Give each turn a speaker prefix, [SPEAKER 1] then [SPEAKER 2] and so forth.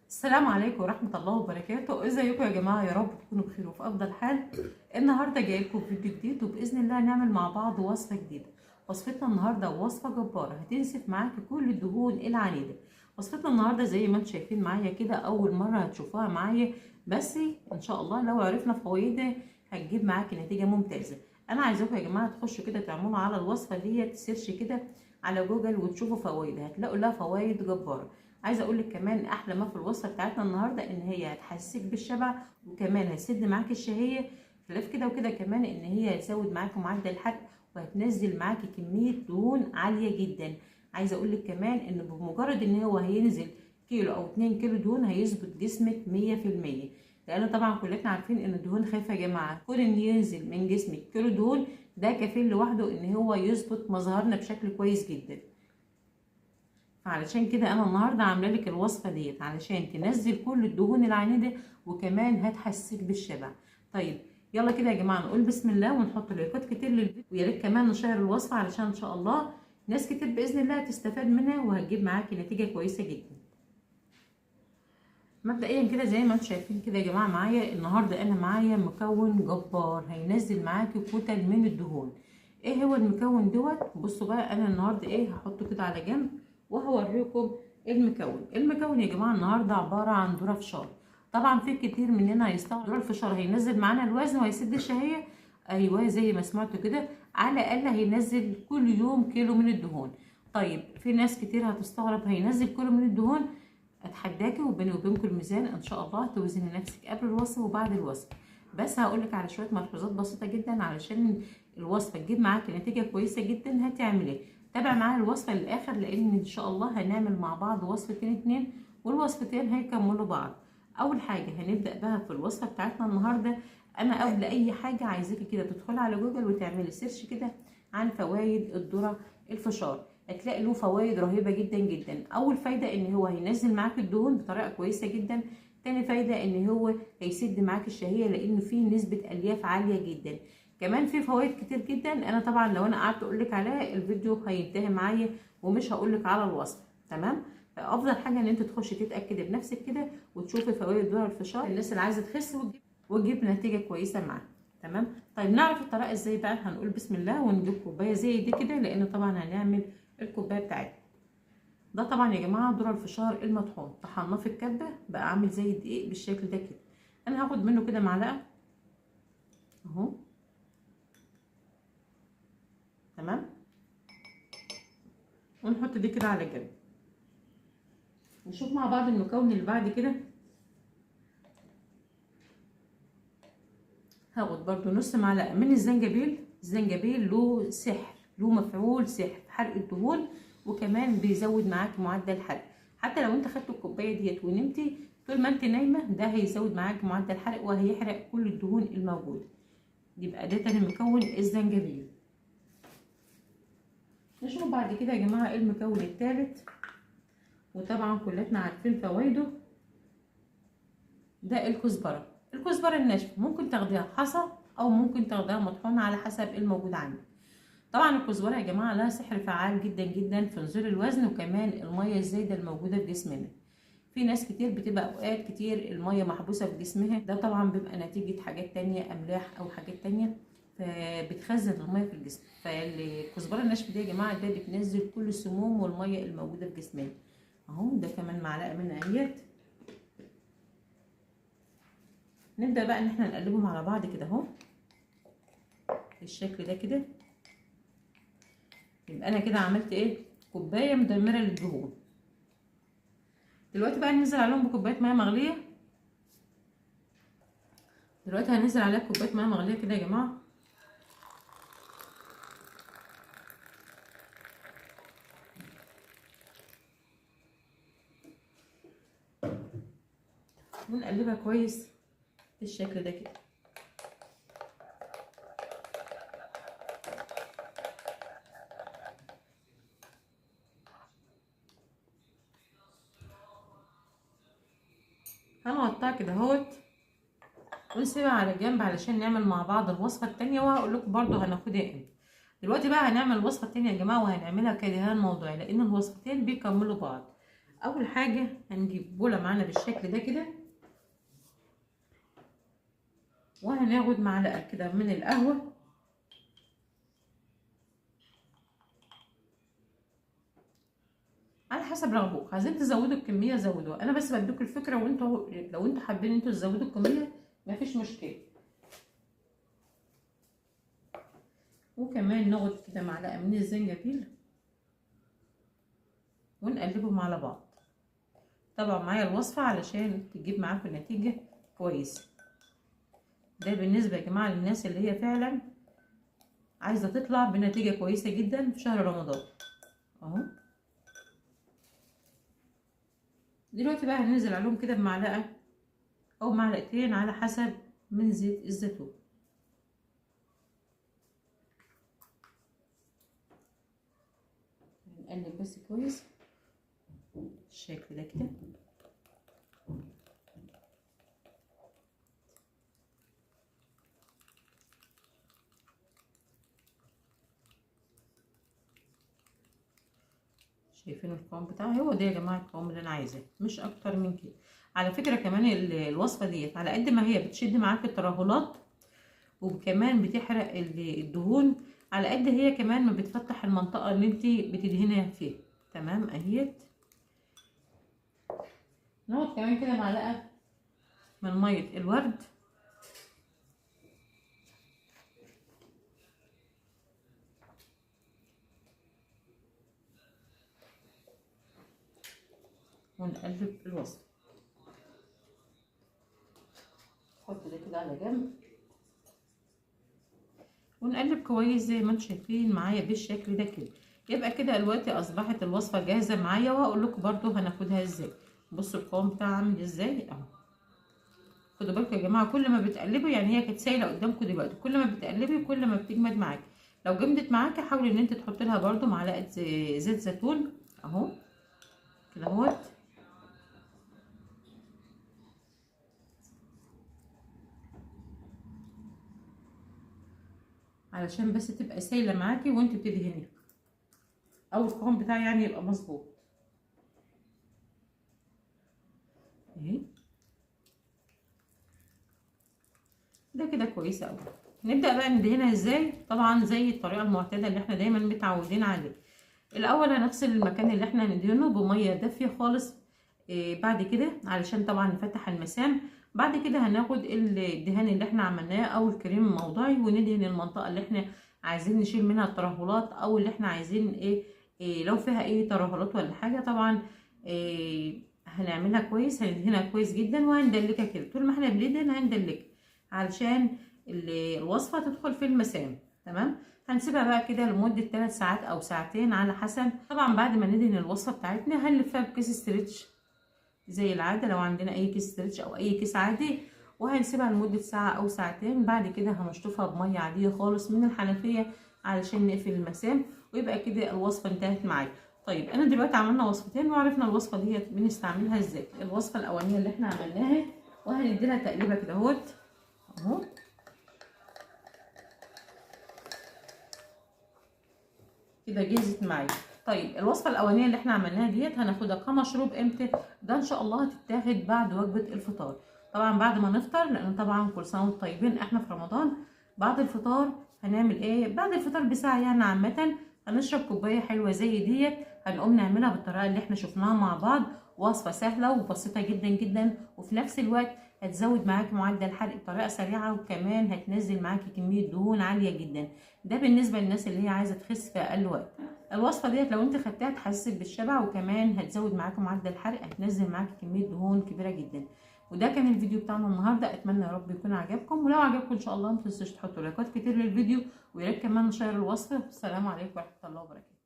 [SPEAKER 1] السلام عليكم ورحمة الله وبركاته. ازيكم يا جماعة؟ يا رب تكونوا بخير وفي افضل حال. النهاردة جاي لكم فيديو جديد وباذن الله هنعمل مع بعض وصفة جديدة. وصفتنا النهاردة وصفة جبارة هتنسف معاكي كل الدهون العنيدة. وصفتنا النهاردة زي ما انتم شايفين معايا كده اول مرة هتشوفوها معايا، بس ان شاء الله لو عرفنا فوائدها هتجيب معاكي نتيجة ممتازة. انا عايزاكم يا جماعة تخشوا كده تعملوا على الوصفة دي سيرش كده على جوجل وتشوفوا فوائدها، هتلاقوا لها فوائد جبارة. عايزه اقول لك كمان احلى ما في الوصفه بتاعتنا النهارده ان هي هتحسسك بالشبع، وكمان هتسد معاكي الشهيه. خلاف كده وكده كمان ان هي هتزود معاكي معدل الحرق وهتنزل معاكي كميه دهون عاليه جدا. عايزه اقول لك كمان ان بمجرد ان هو هينزل كيلو او 2 كيلو دهون هيظبط جسمك 100%. لان طبعا كلنا عارفين ان الدهون خايفه يا جماعه، كون ان ينزل من جسمك كيلو دهون ده كفيل لوحده ان هو يظبط مظهرنا بشكل كويس جدا. علشان كده انا النهارده عامله لك الوصفه ديت علشان تنزل كل الدهون العنيده وكمان هتحسسك بالشبع. طيب يلا كده يا جماعه نقول بسم الله ونحط لايكات كتير للفيديو، ويا ريت كمان نشير الوصفه علشان ان شاء الله ناس كتير باذن الله هتستفاد منها وهتجيب معاكي نتيجه كويسه جدا. مبدئيا كده زي ما انتم شايفين كده يا جماعه معايا النهارده انا معايا مكون جبار هينزل معاكي كتل من الدهون. ايه هو المكون دوت؟ بصوا بقى انا النهارده ايه هحطه كده على جنب وهوريكم المكون يا جماعه النهارده عباره عن ذره فشار. طبعا في كتير مننا هيستغرب ذره الفشار هينزل معانا الوزن وهيسد الشهيه. ايوه زي ما سمعتوا كده، على الاقل هينزل كل يوم كيلو من الدهون. طيب في ناس كتير هتستغرب هينزل كيلو من الدهون؟ اتحداكي وبيني وبينكم الميزان ان شاء الله توزني نفسك قبل الوصفه وبعد الوصفه. بس هقولك على شويه ملحوظات بسيطه جدا علشان الوصفه تجيب معاكي نتيجه كويسه جدا. هتعملي تابع معايا الوصفه للاخر لان ان شاء الله هنعمل مع بعض وصفتين اتنين والوصفتين هيكملوا بعض. اول حاجه هنبدا بها في الوصفه بتاعتنا النهارده، انا قبل اي حاجه عايزاكي كده تدخلي على جوجل وتعملي سيرش كده عن فوائد الذره الفشار. هتلاقي له فوائد رهيبه جدا جدا. اول فايده ان هو هينزل معاك الدهون بطريقه كويسه جدا. تاني فايده ان هو هيسد معاك الشهيه لانه فيه نسبه الياف عاليه جدا. كمان في فوائد كتير جدا انا طبعا لو انا قعدت اقول لك عليها الفيديو هينتهي معايا ومش هقول لك على الوصفه. تمام؟ فافضل حاجه ان انت تخشي تتاكدي بنفسك كده وتشوفي فوائد ذره الفشار الناس اللي عايزه تخس وتجيب نتيجه كويسه معاها. تمام؟ طيب نعرف الطريقه ازاي بقى. هنقول بسم الله ونجيب كوبايه زي دي كده لان طبعا هنعمل الكوبايه بتاعتنا. ده طبعا يا جماعه ذره الفشار المطحون طحناه في الكبه بقى عامل زي الدقيق بالشكل ده كده. انا هاخد منه كده معلقه اهو. تمام، ونحط دي كده على جنب. نشوف مع بعض المكون اللي بعد كده. هاخد برضو نص معلقه من الزنجبيل. الزنجبيل له سحر، له مفعول سحر في حرق الدهون وكمان بيزود معاكي معدل الحرق. حتى لو انت خدت الكوبايه ديت ونمتي طول ما انت نايمه ده هيزود معاكي معدل الحرق وهيحرق كل الدهون الموجوده. يبقى ده تاني مكون الزنجبيل. نشوف بعد كده يا جماعه المكون الثالث وطبعا كلنا عارفين فوائده. ده الكزبره. الكزبره الناشفه ممكن تاخديها حصى او ممكن تاخديها مطحونه على حسب الموجود عندك. طبعا الكزبره يا جماعه لها سحر فعال جدا جدا في نزول الوزن وكمان الميه الزايده الموجوده في جسمنا. في ناس كتير بتبقى اوقات كتير الميه محبوسه في جسمها، ده طبعا بيبقى نتيجه حاجات تانية املاح او حاجات تانية فبتخزن الميه في الجسم. فالكزبره الناشفه دي يا جماعه ده بتنزل كل السموم والميه الموجوده في جسمنا. اهو ده كمان معلقه منها اهيت. نبدا بقى ان احنا نقلبهم على بعض كده اهو بالشكل ده كده. يبقى انا كده عملت ايه؟ كوبايه مدمره للدهون. دلوقتي بقى ننزل عليهم بكوبايه ميه مغليه. دلوقتي هننزل عليها كوبايه ميه مغليه كده يا جماعه. ونقلبها كويس بالشكل ده كده. هنقطعها كده اهوت ونسيبها على جنب علشان نعمل مع بعض الوصفه التانية وهقول لكم برده هناخدها امتى. دلوقتي بقى هنعمل الوصفه التانية يا جماعه وهنعملها كدهان موضعي لان الوصفتين بيكملوا بعض. اول حاجه هنجيب بوله معانا بالشكل ده كده، وهناخد معلقه كده من القهوه، على حسب رغبتكم. عايزين تزودوا الكميه زودوها، انا بس بديكوا الفكره، وانتوا لو انتوا حابين انتوا تزودوا الكميه مفيش مشكله. وكمان ناخد كده معلقه من الزنجبيل ونقلبهم على بعض. طبعا معايا الوصفه علشان تجيب معاكم نتيجه كويسه. ده بالنسبه يا جماعه للناس اللي هي فعلا عايزه تطلع بنتيجه كويسه جدا في شهر رمضان اهو. دلوقتي بقى هننزل عليهم كده بمعلقه او معلقتين على حسب من زيت الزيتون. نقلب بس كويس بالشكل ده كده. شايفين القوام بتاعه؟ هو ده يا جماعه القوام اللي انا عايزاه، مش اكتر من كده. على فكره كمان الوصفه ديت على قد ما هي بتشد معاك الترهلات وكمان بتحرق الدهون، على قد هي كمان ما بتفتح المنطقه اللي انت بتدهنيها فيها. تمام اهيت. ناخد كمان كده معلقه من ميه الورد ونقلب الوصفه. نحط ده كده على جنب ونقلب كويس زي ما انتم شايفين معايا بالشكل ده كده. يبقى كده دلوقتي اصبحت الوصفه جاهزه معايا، وهقول لكم برده هناخدها ازاي. بصوا القوام بتاعها عامل ازاي اهو. خدوا بالكم يا جماعه، كل ما بتقلبوا يعني هي كانت سايله قدامكم دلوقتي، كل ما بتقلبي كل ما بتجمد معاكي. لو جمدت معاكي حاولي ان انت تحطي لها برده معلقه زيت زيتون اهو كده اهوت، علشان بس تبقى سايله معاكي وانت بتدهني، او القوام بتاعي يعني يبقى مظبوط اهي. ده كده كويسه قوي. نبدا بقى ندهنها ازاي؟ طبعا زي الطريقه المعتاده اللي احنا دايما متعودين عليها. الاول هنغسل المكان اللي احنا هندهنه بميه دافيه خالص. بعد كده علشان طبعا نفتح المسام. بعد كده هناخد الدهان اللي احنا عملناه او الكريم الموضعي وندهن المنطقه اللي احنا عايزين نشيل منها الترهلات، او اللي احنا عايزين لو فيها اي ترهلات ولا حاجه. طبعا هنعملها كويس، هندهنها كويس جدا وهندلكها كده. طول ما احنا بندهن هندلكها علشان الوصفه تدخل في المسام. تمام. هنسيبها بقى كده لمده 3 ساعات او ساعتين على حسب. طبعا بعد ما ندهن الوصفه بتاعتنا هنلفها بكيس استرتش زي العاده، لو عندنا اي كيس استرتش او اي كيس عادي، وهنسيبها لمده ساعه او ساعتين. بعد كده هنشطفها بميه عاديه خالص من الحنفيه علشان نقفل المسام، ويبقى كده الوصفه انتهت معايا. طيب انا دلوقتي عملنا وصفتين وعرفنا الوصفه ديت بنستعملها ازاي. الوصفه الاولانيه اللي احنا عملناها وهنديلها تقليبه كده اهوت اهو. كده جهزت معايا. طيب الوصفه الاولانيه اللي احنا عملناها ديت هناخدها كمشروب امتى؟ ده ان شاء الله هتتاخد بعد وجبه الفطار. طبعا بعد ما نفطر، لان طبعا كل سنه وانتم طيبين احنا في رمضان. بعد الفطار هنعمل ايه؟ بعد الفطار بساعه يعني عامه هنشرب كوبايه حلوه زي ديت. هنقوم نعملها بالطريقه اللي احنا شفناها مع بعض. وصفه سهله وبسيطه جدا جدا، وفي نفس الوقت هتزود معاكي معدل الحرق بطريقه سريعه، وكمان هتنزل معاكي كميه دهون عاليه جدا. ده بالنسبه للناس اللي هي عايزه تخس في اقل وقت. الوصفه ديت لو انت خدتها تحسسك بالشبع، وكمان هتزود معاكي معدل الحرق، هتنزل معاكي كميه دهون كبيره جدا. وده كان الفيديو بتاعنا النهارده. اتمنى يا رب يكون عجبكم، ولو عجبكم ان شاء الله ما تنسوش تحطوا لايكات كتير للفيديو، ويا ريت كمان نشير الوصفه. والسلام عليكم ورحمه الله وبركاته.